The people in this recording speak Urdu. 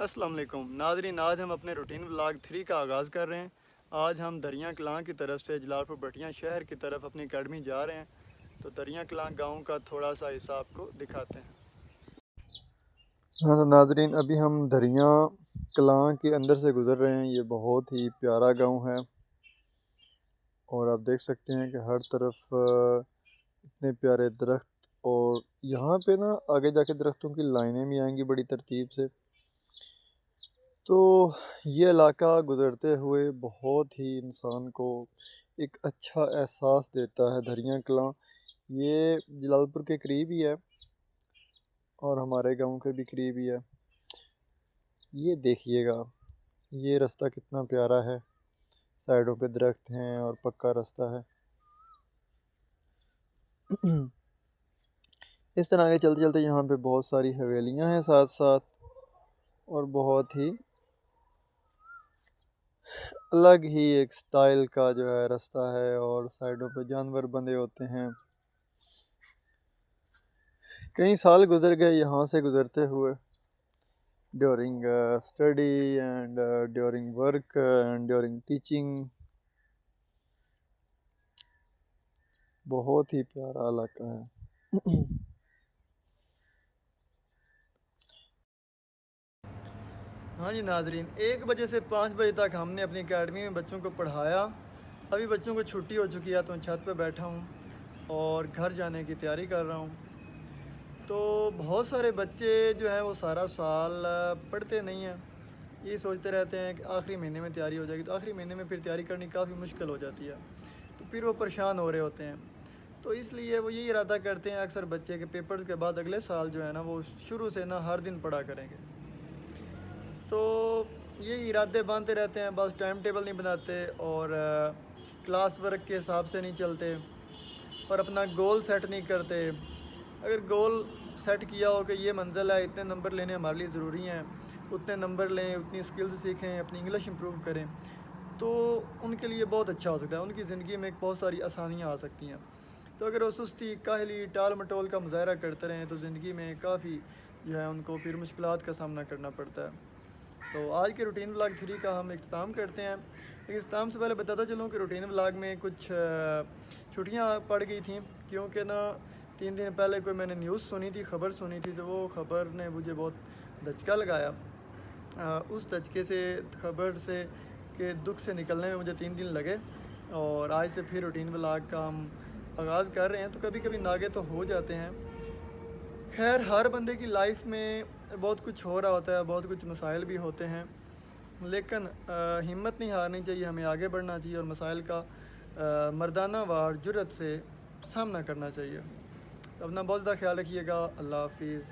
السلام علیکم ناظرین، آج ہم اپنے روٹین ولاگ 3 کا آغاز کر رہے ہیں۔ آج ہم دریا کلاں کی طرف سے جلال پور بٹیاں شہر کی طرف اپنی اکیڈمی جا رہے ہیں، تو دریا کلاں گاؤں کا تھوڑا سا حصہ آپ کو دکھاتے ہیں۔ ہاں تو ناظرین، ابھی ہم دریا کلاں کے اندر سے گزر رہے ہیں۔ یہ بہت ہی پیارا گاؤں ہے اور آپ دیکھ سکتے ہیں کہ ہر طرف اتنے پیارے درخت، اور یہاں پہ نا آگے جا کے درختوں کی لائنیں بھی آئیں گی بڑی ترتیب سے۔ تو یہ علاقہ گزرتے ہوئے بہت ہی انسان کو ایک اچھا احساس دیتا ہے۔ دریا کلاں یہ جلال پور کے قریب ہی ہے اور ہمارے گاؤں کے بھی قریب ہی ہے۔ یہ دیکھیے گا، یہ رستہ کتنا پیارا ہے، سائیڈوں پہ درخت ہیں اور پکا رستہ ہے۔ اس طرح کے چلتے چلتے یہاں پہ بہت ساری حویلیاں ہیں ساتھ ساتھ، اور بہت ہی الگ ہی ایک سٹائل کا جو ہے رستہ ہے، اور سائیڈوں پہ جانور بندھے ہوتے ہیں۔ کئی سال گزر گئے یہاں سے گزرتے ہوئے، during study and during work and during teaching. بہت ہی پیارا علاقہ ہے۔ ہاں جی ناظرین، 1 بجے سے 5 بجے تک ہم نے اپنی اکیڈمی میں بچوں کو پڑھایا۔ ابھی بچوں کو چھٹی ہو چکی ہے تو چھت پہ بیٹھا ہوں اور گھر جانے کی تیاری کر رہا ہوں۔ تو بہت سارے بچے جو ہیں وہ سارا سال پڑھتے نہیں ہیں، یہ سوچتے رہتے ہیں کہ آخری مہینے میں تیاری ہو جائے گی، تو آخری مہینے میں پھر تیاری کرنی کافی مشکل ہو جاتی ہے، تو پھر وہ پریشان ہو رہے ہوتے ہیں۔ تو اس لیے وہ یہی ارادہ کرتے ہیں اکثر بچے کے پیپرز کے بعد اگلے سال جو ہے نا وہ شروع سے نا ہر دن پڑھا کریں گے۔ تو یہ ارادے باندھتے رہتے ہیں، بس ٹائم ٹیبل نہیں بناتے اور کلاس ورک کے حساب سے نہیں چلتے اور اپنا گول سیٹ نہیں کرتے۔ اگر گول سیٹ کیا ہو کہ یہ منزل ہے، اتنے نمبر لینے ہمارے لیے ضروری ہیں، اتنے نمبر لیں، اتنی سکلز سیکھیں، اپنی انگلش امپروو کریں، تو ان کے لیے بہت اچھا ہو سکتا ہے، ان کی زندگی میں بہت ساری آسانیاں آ سکتی ہیں۔ تو اگر وہ سستی، کاہلی، ٹال مٹول کا مظاہرہ کرتے رہیں تو زندگی میں کافی جو ہے ان کو پھر مشکلات کا سامنا کرنا پڑتا ہے۔ تو آج کے روٹین ولاگ 3 کا ہم اختتام کرتے ہیں۔ لیکن اختتام سے پہلے بتاتا چلوں کہ روٹین ولاگ میں کچھ چھٹیاں پڑ گئی تھیں، کیونکہ نا 3 دن پہلے کوئی میں نے نیوز سنی تھی، خبر سنی تھی، تو وہ خبر نے مجھے بہت دھچکا لگایا۔ اس دھچکے سے، خبر سے کہ دکھ سے نکلنے میں مجھے 3 دن لگے، اور آج سے پھر روٹین ولاگ کا ہم آغاز کر رہے ہیں۔ تو کبھی کبھی ناگے تو ہو جاتے ہیں۔ خیر، ہر بندے کی لائف میں بہت کچھ ہو رہا ہوتا ہے، بہت کچھ مسائل بھی ہوتے ہیں، لیکن ہمت نہیں ہارنی چاہیے، ہمیں آگے بڑھنا چاہیے اور مسائل کا مردانہ وار جرأت سے سامنا کرنا چاہیے۔ اپنا بہت زیادہ خیال رکھیے گا۔ اللہ حافظ۔